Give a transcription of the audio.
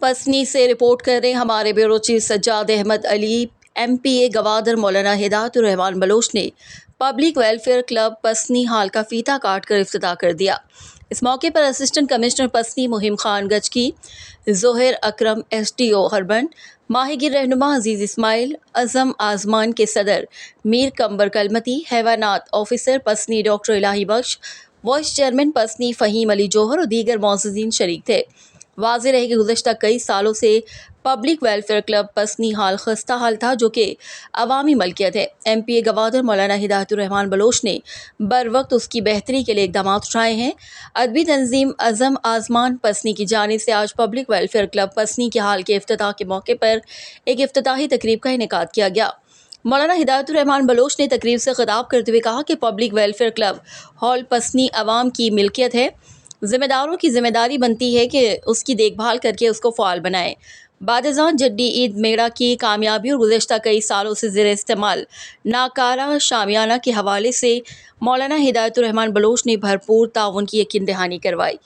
पसनी से रिपोर्ट कर रहे हैं हमारे bureau chief Sajjad Ahmad Ali. MPA Gwadar Maulana Hidayatur Rahman Baloch ने public welfare club Pasni hall का फीता काट कर इफ्तिताह कर दिया। इस मौके पर असिस्टेंट कमिश्नर पसनी मुहिम खान गचकी, जोहर अकरम SDO हरबन, माहिगिर रहनुमा अजीज इस्माइल, अजम आजमान के सदर मीर कंबर कलमती, हैवानात ऑफिसर पसनी डॉक्टर इलाही बख्श, वाइस चेयरमैन पसनी फ़हीम अली जौहर और दीगर मौजूदीन शरीक थे। वाज़ेह रहे कि गुज़श्ता कई सालों से पब्लिक वेलफेयर क्लब पसनी हाल खस्ता हाल था, जो कि अवामी मलकियत है। MPA गवादर मौलाना हिदायतुर रहमान बलोच ने बर वक्त उसकी बेहतरी के लिए इक़दाम उठाए हैं। अदबी तंजीम अज़म आज़मान पसनी की जानिब से आज पब्लिक वेलफेयर क्लब पसनी के हाल के इफ्तिताह के मौके पर एक इफ्तिताही तकरीब का इनेकाद किया गया। मौलाना हिदायतुर रहमान बलोच ने तकरीब से खिताब करते हुए कहा कि पब्लिक वेलफेयर क्लब हॉल पसनी अवाम की मिल्कियत है। ज़िम्मेदारों की ज़िम्मेदारी बनती है कि उसकी देखभाल करके उसको फ़ाल बनाएं। बादशाह जड्डी ईद मेला की कामयाबी और गुज़श्ता कई सालों से ज़ेर इस्तेमाल नाकारा शामियाना के हवाले से मौलाना हिदायतुर रहमान बलोच ने भरपूर ताउन की यकीन दहानी करवाई।